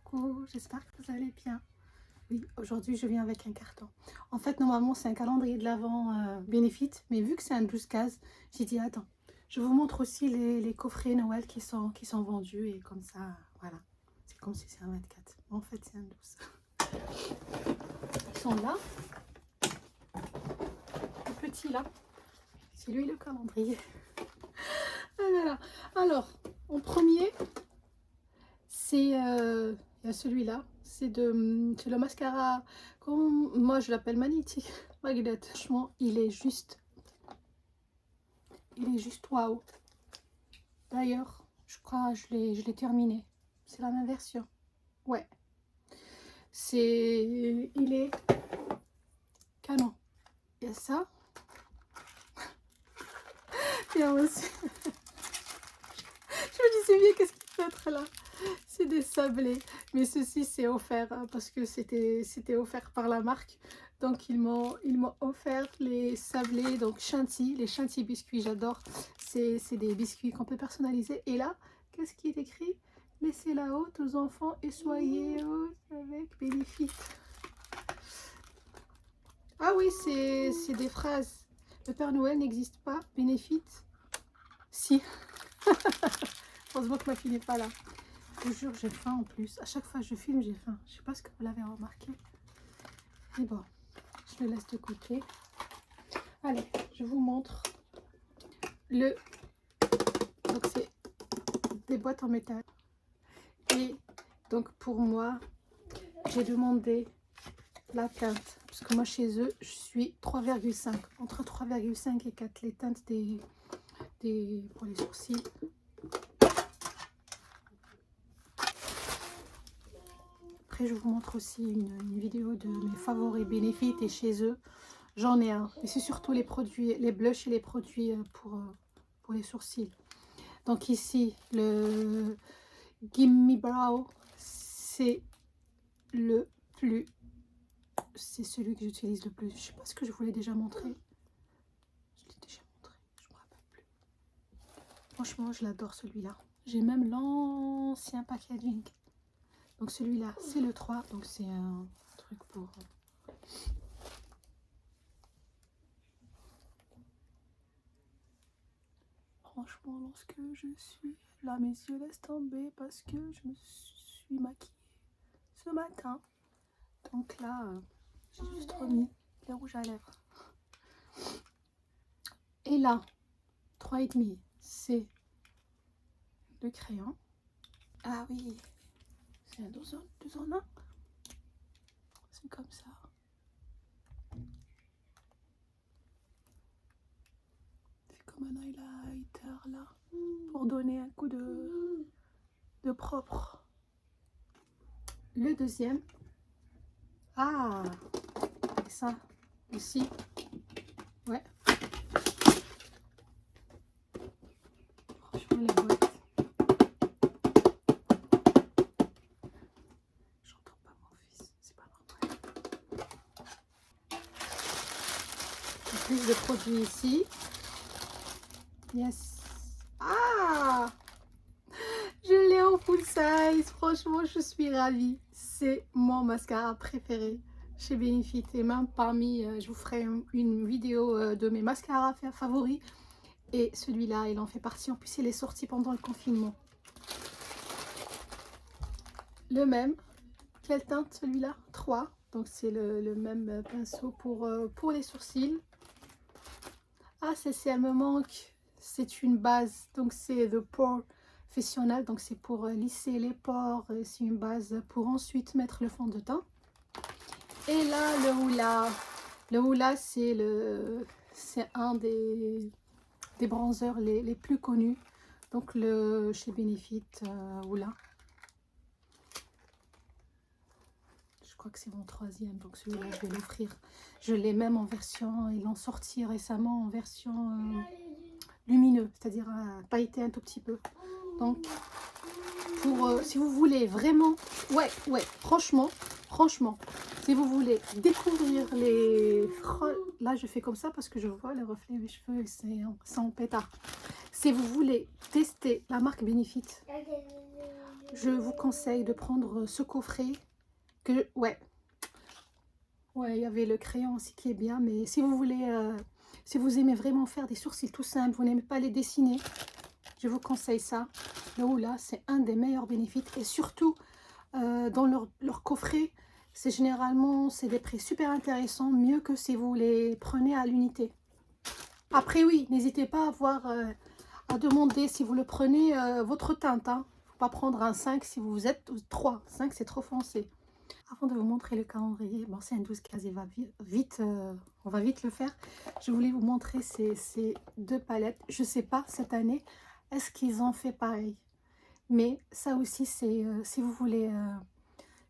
coucou, j'espère que vous allez bien. Oui, aujourd'hui je viens avec un carton. En fait, normalement c'est un calendrier de l'Avent Benefit, mais vu que c'est un 12 cases, j'ai dit attends, je vous montre aussi les coffrets Noël qui sont vendus et comme ça, voilà. C'est comme si c'est un 24. En fait, c'est un 12. Ils sont là. Le petit là, c'est lui le calendrier. Voilà. Alors, en premier, c'est il y a celui-là. C'est le mascara, comme moi je l'appelle magnétique. Magnet. Franchement, il est juste waouh. D'ailleurs, je crois je l'ai terminé. C'est la même version. Ouais. Il est canon. Il y a ça. Il y a aussi. Je me disais bien qu'est-ce qu'il peut être là. C'est des sablés, mais ceci c'est offert hein, parce que c'était offert par la marque. Donc ils m'ont offert les sablés, donc Chantilly, les Chantilly biscuits, j'adore. C'est des biscuits qu'on peut personnaliser. Et là, qu'est-ce qui est écrit? Laissez la haute aux enfants et soyez heureux avec Benefit. Ah oui, c'est des phrases. Le Père Noël n'existe pas, Benefit. Si. Heureusement que ma fille n'est pas là. Je vous jure, j'ai faim en plus. À chaque fois que je filme, j'ai faim. Je sais pas ce que vous l'avez remarqué. Mais bon, je le laisse de côté. Allez, je vous montre le... Donc, c'est des boîtes en métal. Et donc, pour moi, j'ai demandé la teinte. Parce que moi, chez eux, je suis 3,5. Entre 3,5 et 4. Les teintes pour les sourcils. Après, je vous montre aussi une vidéo de mes favoris Benefit et chez eux. J'en ai un. Et c'est surtout les produits, les blushs et les produits pour les sourcils. Donc ici, le Gimme Brow, c'est celui que j'utilise le plus. Je sais pas ce que je vous l'ai déjà montré. Je l'ai déjà montré, je me rappelle plus. Franchement, je l'adore celui-là. J'ai même l'ancien packaging. Donc celui-là, c'est le 3. Donc c'est un truc pour... Franchement, lorsque je suis là, mes yeux laissent tomber parce que je me suis maquillée ce matin. Donc là, j'ai juste remis les rouges à lèvres. Et là, 3,5, c'est le crayon. Ah oui, c'est un 2 en 1. C'est comme ça. C'est comme un highlighter là, pour donner un coup de propre. Le deuxième. Ah, et ça aussi. Ouais. Franchement, les boîtes. J'entends pas mon fils, c'est pas normal. Plus de produits ici. Yes. Ah, je l'ai en full size. Franchement, je suis ravie. C'est mon mascara préféré chez Benefit. Et même parmi, je vous ferai une vidéo de mes mascaras favoris. Et celui-là, il en fait partie. En plus, il est sorti pendant le confinement. Le même. Quelle teinte celui-là? 3. Donc, c'est le même pinceau pour les sourcils. Ah, elle me manque. C'est une base. Donc, c'est The Pore Professionnel. Donc, c'est pour lisser les pores. C'est une base pour ensuite mettre le fond de teint. Et là, le Hoola. Le Hoola, c'est un des bronzers les plus connus. Donc, chez Benefit, Hoola. Je crois que c'est mon 3e, donc celui-là je vais l'offrir. Je l'ai même en version, ils l'ont sorti récemment en version lumineux, c'est-à-dire pailleté un tout petit peu. Donc si vous voulez vraiment, ouais, franchement, si vous voulez découvrir là je fais comme ça parce que je vois les reflets de mes cheveux, c'est en pétard. Si vous voulez tester la marque Benefit, je vous conseille de prendre ce coffret. Ouais, il y avait le crayon aussi qui est bien. Mais si vous voulez, si vous aimez vraiment faire des sourcils tout simples, vous n'aimez pas les dessiner, je vous conseille ça. Le Hoola, c'est un des meilleurs bénéfices. Et surtout, dans leur coffret, c'est généralement des prix super intéressants, mieux que si vous les prenez à l'unité. Après oui, n'hésitez pas à demander si vous le prenez votre teinte. Hein. Faut pas prendre un 5 si vous êtes 3. 5 c'est trop foncé. Avant de vous montrer le calendrier, bon c'est un 12 cases, il va vite, on va vite le faire. Je voulais vous montrer ces deux palettes. Je sais pas cette année, est-ce qu'ils ont fait pareil? Mais ça aussi c'est si vous voulez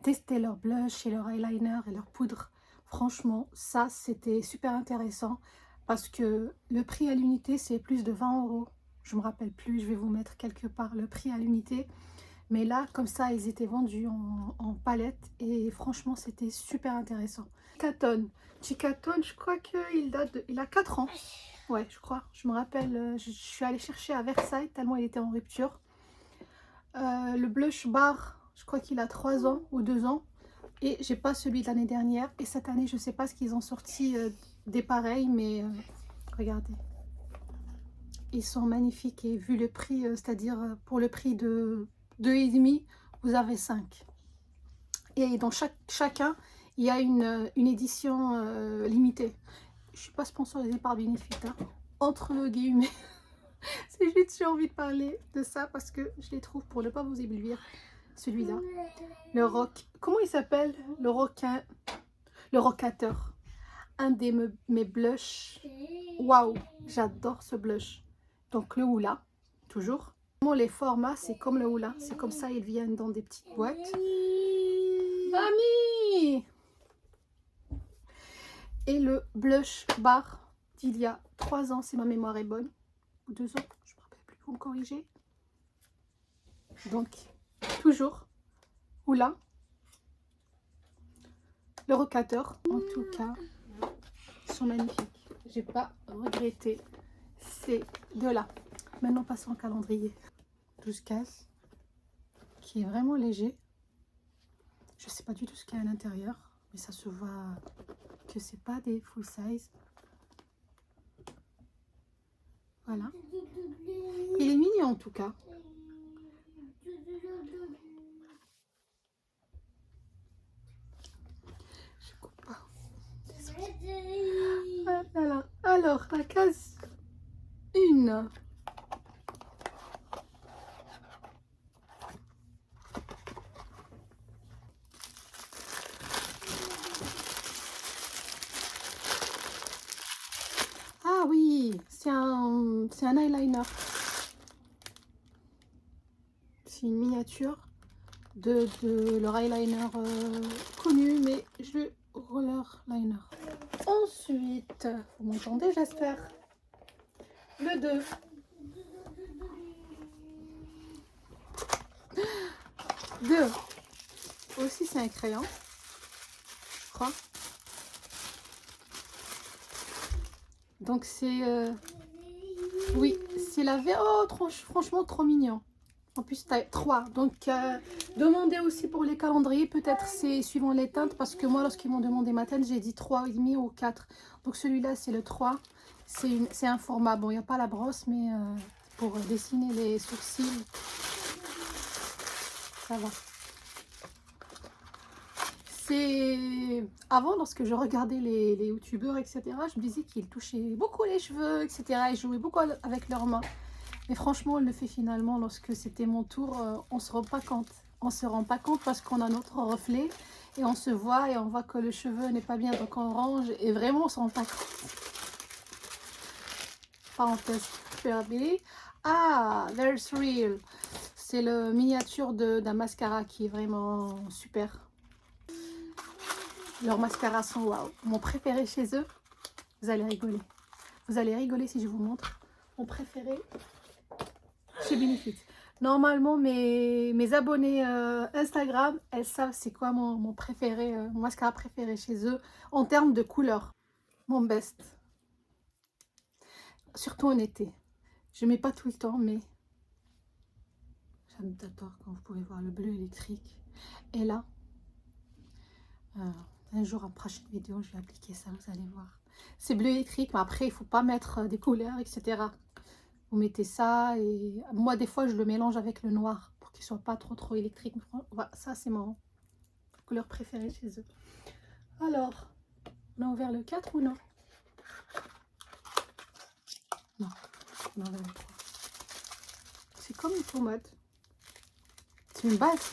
tester leur blush et leur eyeliner et leur poudre. Franchement, ça c'était super intéressant parce que le prix à l'unité c'est plus de 20 €. Je me rappelle plus, je vais vous mettre quelque part le prix à l'unité. Mais là, comme ça, ils étaient vendus en palette et franchement, c'était super intéressant. Chicaton, je crois il a 4 ans. Ouais, je crois. Je me rappelle, je suis allée chercher à Versailles tellement il était en rupture. Le blush bar, je crois qu'il a 3 ans ou 2 ans. Et j'ai pas celui de l'année dernière. Et cette année, je sais pas ce qu'ils ont sorti des pareils, mais regardez. Ils sont magnifiques et vu le prix, c'est-à-dire pour le prix de 2,5, vous avez 5. Et dans chacun, il y a une édition limitée. Je suis pas sponsorisée par Benefit, hein. Entre guillemets. C'est juste j'ai envie de parler de ça parce que je les trouve pour ne pas vous éblouir. Celui-là, le rock. Comment il s'appelle? Le roquin. Le rocateur. Un des mes blushs. Waouh, j'adore ce blush. Donc le Hoola, toujours. Les formats, c'est comme le Hoola. C'est comme ça, ils viennent dans des petites boîtes. Mamie! Et le blush bar d'il y a 3 ans, si ma mémoire est bonne. Ou 2 ans, je ne me rappelle plus, vous me corrigez. Donc, toujours Hoola. Le rocateur, en tout cas, sont magnifiques. J'ai pas regretté ces deux-là. Maintenant, passons au calendrier. 12 cases, qui est vraiment léger. Je sais pas du tout ce qu'il y a à l'intérieur, mais ça se voit que c'est pas des full size. Voilà. Il est mignon en tout cas. Je coupe pas. Ah là là. Alors, la case 1. Ah oui, c'est un eyeliner. C'est une miniature de leur eyeliner connu, mais je roller liner. Ensuite, vous m'entendez, j'espère. Le 2. Aussi, c'est un crayon, je crois. Donc, c'est... oui, c'est la verre. Oh, franchement, trop mignon. En plus, taille 3. Donc, demandez aussi pour les calendriers. Peut-être c'est suivant les teintes. Parce que moi, lorsqu'ils m'ont demandé ma teinte, j'ai dit 3,5 ou 4. Donc, celui-là, c'est le 3. C'est un format. Bon, il n'y a pas la brosse, mais pour dessiner les sourcils, ça va. C'est... Avant, lorsque je regardais les youtubeurs, etc., je me disais qu'ils touchaient beaucoup les cheveux, etc. Ils jouaient beaucoup avec leurs mains. Mais franchement, on le fait finalement lorsque c'était mon tour. On se rend pas compte. On se rend pas compte parce qu'on a notre reflet et on se voit et on voit que le cheveu n'est pas bien. Donc on range et vraiment on se rend pas compte. Parenthèse fermée. Ah, There's Real. C'est le miniature d'un mascara qui est vraiment super. Leurs mascaras sont waouh. Mon préféré chez eux, vous allez rigoler. Vous allez rigoler si je vous montre. Mon préféré chez Benefit. Normalement, mes abonnés Instagram, elles savent c'est quoi mon préféré, mon mascara préféré chez eux en termes de couleur. Mon best. Surtout en été. Je mets pas tout le temps, mais commutateur, comme vous pouvez voir, le bleu électrique. Et là, un jour, en prochaine vidéo, je vais appliquer ça, vous allez voir. C'est bleu électrique, mais après, il ne faut pas mettre des couleurs, etc. Vous mettez ça, et moi, des fois, je le mélange avec le noir, pour qu'il ne soit pas trop électrique. Voilà, ça, c'est mon couleur préférée chez eux. Alors, on a ouvert le 4 ou non? Non, on a ouvert le 3. C'est comme une pommade. C'est une base.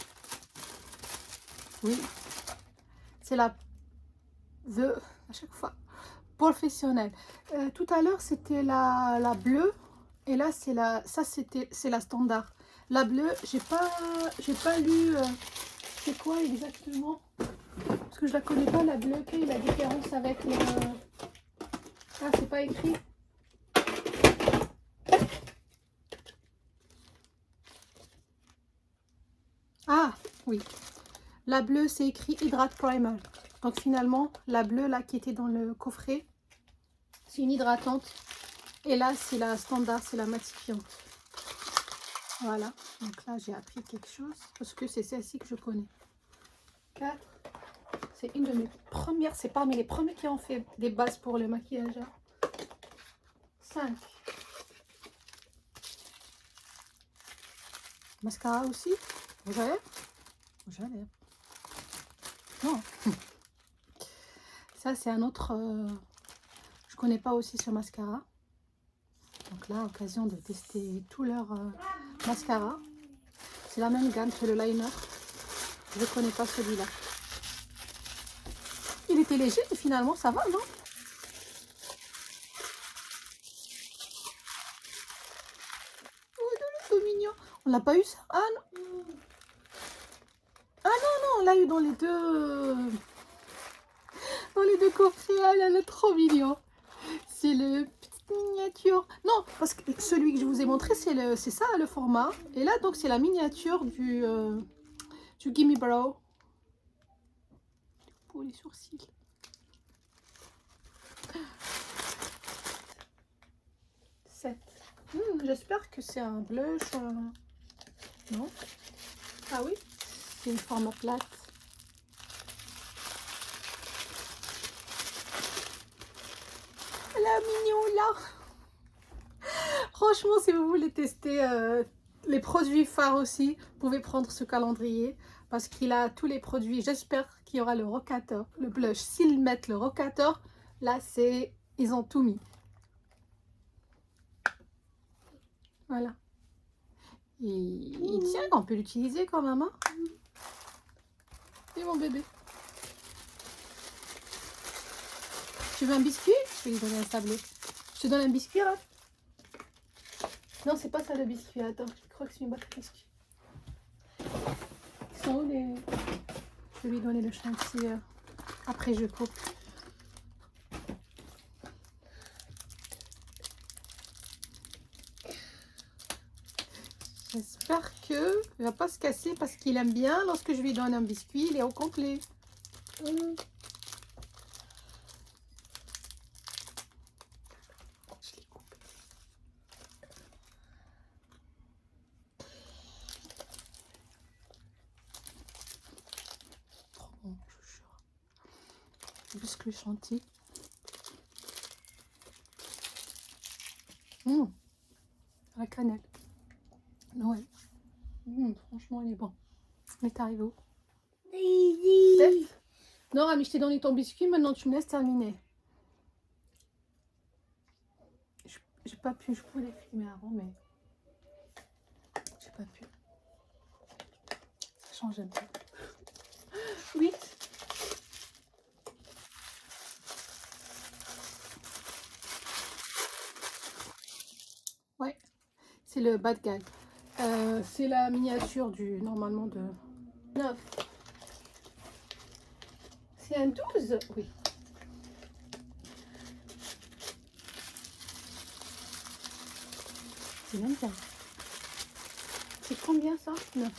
Oui. C'est la à chaque fois professionnelle. Tout à l'heure, c'était la bleue. Et là, c'est la standard. La bleue, j'ai pas lu c'est quoi exactement. Parce que je la connais pas, la bleue. Quelle est la différence avec le... Ah, c'est pas écrit. Ah, oui. La bleue, c'est écrit Hydrate Primer. Donc finalement, la bleue, là, qui était dans le coffret, c'est une hydratante. Et là, c'est la standard, c'est la matifiante. Voilà. Donc là, j'ai appris quelque chose. Parce que c'est celle-ci que je connais. 4. C'est une de mes premières. C'est parmi les premiers qui ont fait des bases pour le maquillage. 5. Mascara aussi. Vous avez? J'avais. Non. Ça, c'est un autre... je connais pas aussi ce mascara. Donc là, occasion de tester tous leurs mascaras. C'est la même gamme que le liner. Je ne connais pas celui-là. Il était léger, mais finalement, ça va, non? Oh, c'est mignon. On l'a pas eu, ça? Ah non. Ah non, on l'a eu dans les deux... Dans les deux coffrets. Ah, elle est trop mignon. C'est le petite miniature. Non, parce que celui que je vous ai montré, c'est ça, le format. Et là, donc, c'est la miniature du Gimme Brow. Pour les sourcils. 7. J'espère que c'est un blush. Non? Ah oui? C'est une forme plate. La mignon là. Franchement, si vous voulez tester les produits phares aussi, vous pouvez prendre ce calendrier parce qu'il a tous les produits. J'espère qu'il y aura le rocateur, le blush. S'ils mettent le rocateur, là c'est, ils ont tout mis. Voilà. Il tient, on peut l'utiliser quand même. Hein. Et mon bébé. Tu veux un biscuit? Je vais lui donner un sablé. Je te donne un biscuit là? Non, c'est pas ça le biscuit. Attends, je crois que c'est une boîte de biscuits. Ils sont où les... Je vais lui donner le chantier. Après, je coupe. J'espère qu'il ne va pas se casser parce qu'il aime bien. Lorsque je lui donne un biscuit, il est au complet. Je les coupe. Trop bon, je vous jure. Biscuit chantier. La cannelle. Noël. Franchement, il est bon. On est arrivé où? 7. Non, Rami, je t'ai donné ton biscuit. Maintenant, tu me laisses terminer. J'ai pas pu. Je pouvais les filmer avant, mais j'ai pas pu. Ça change un peu. 8. Ouais, c'est le bad guy. C'est la miniature du normalement de 9. C'est un 12? Oui. C'est même bien. C'est combien ça? 9.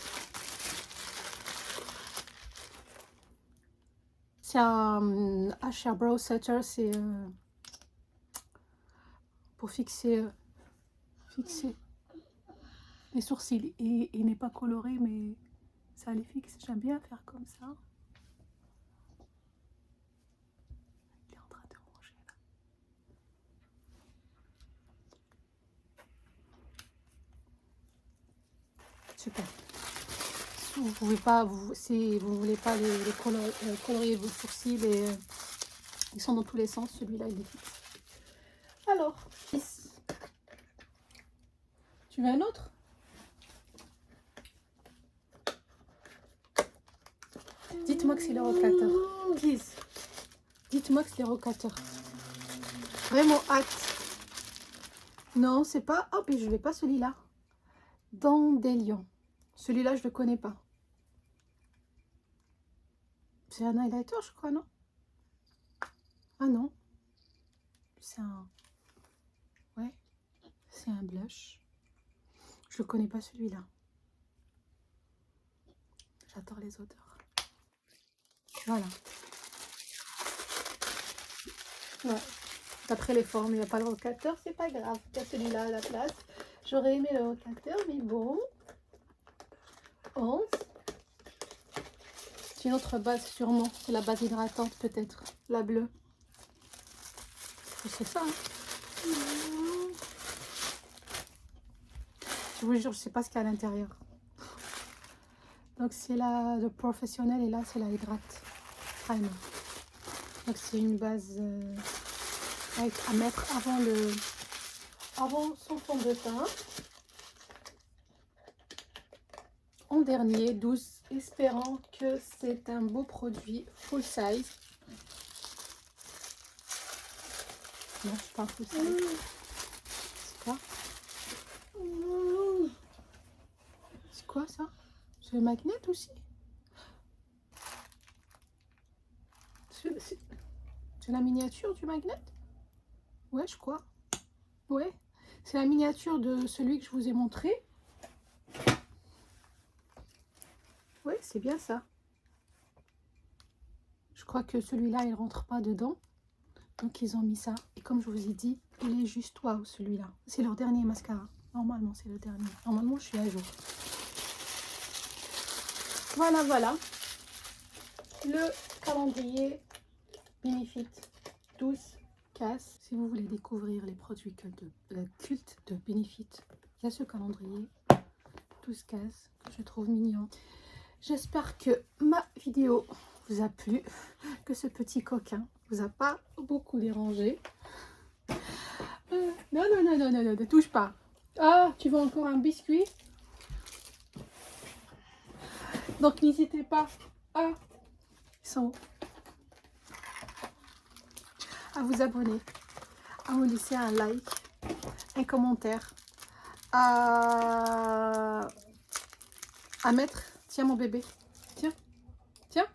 C'est un Asha Brow Setter. C'est pour fixer. les sourcils. Et il n'est pas coloré, mais ça les fixe. J'aime bien faire comme ça. Il est en train de manger là. Super. Vous pouvez pas, si vous voulez pas les colorier vos sourcils, et ils sont dans tous les sens. Celui-là, il est fixe. Alors, tu veux un autre? Dites-moi que c'est le rocateur. Please. Dites-moi que c'est le rocateur. Vraiment hâte. Non, c'est pas... Oh, puis je vais pas celui-là. Dandelion. Celui-là, je le connais pas. C'est un highlighter, je crois, non? Ah non. C'est un... Ouais. C'est un blush. Je le connais pas celui-là. J'adore les odeurs. Voilà. Ouais. D'après les formes, il n'y a pas le rocateur, c'est pas grave. Il y a celui-là à la place. J'aurais aimé le rocateur, mais bon. 11. C'est une autre base sûrement. C'est la base hydratante peut-être. La bleue. C'est ça. Hein. Je vous jure, je sais pas ce qu'il y a à l'intérieur. Donc c'est la de professionnel et là c'est la hydrate primer. Donc c'est une base à mettre avant son fond de teint. En dernier, 12, espérant que c'est un beau produit full size. Non, je suis pas full size. C'est quoi? C'est quoi ça? C'est le magnet aussi? C'est la miniature du magnet? Ouais, je crois. Ouais, c'est la miniature de celui que je vous ai montré. Oui, c'est bien ça. Je crois que celui-là, il rentre pas dedans. Donc, ils ont mis ça. Et comme je vous ai dit, il est juste waouh, celui-là. C'est leur dernier mascara. Normalement, c'est le dernier. Normalement, je suis à jour. Voilà, voilà. Le calendrier Benefit 12 cases. Si vous voulez découvrir les produits culte de Benefit, il y a ce calendrier 12 cases. Je trouve mignon. J'espère que ma vidéo vous a plu, que ce petit coquin vous a pas beaucoup dérangé. Non, non, non, non, non, non, ne touche pas. Ah, tu veux encore un biscuit? Donc n'hésitez pas à, à vous abonner, à vous laisser un like, un commentaire, à mettre... Tiens mon bébé, tiens, tiens,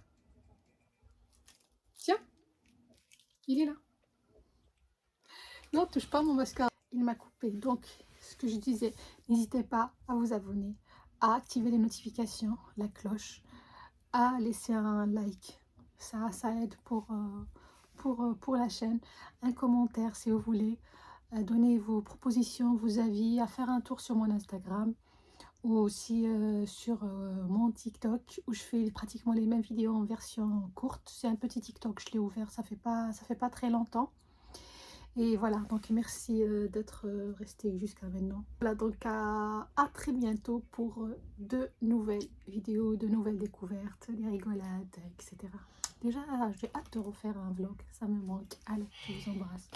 tiens, il est là. Non, touche pas mon mascara. Il m'a coupé. Donc, ce que je disais, n'hésitez pas à vous abonner, à activer les notifications, la cloche, à laisser un like. Ça aide pour la chaîne. Un commentaire si vous voulez. Donner vos propositions, vos avis, à faire un tour sur mon Instagram ou aussi sur mon TikTok où je fais pratiquement les mêmes vidéos en version courte. C'est un petit TikTok, je l'ai ouvert, ça fait pas très longtemps. Et voilà, donc merci d'être resté jusqu'à maintenant. Voilà, donc à très bientôt pour de nouvelles vidéos, de nouvelles découvertes, des rigolades, etc. Déjà, j'ai hâte de refaire un vlog, ça me manque. Allez, je vous embrasse.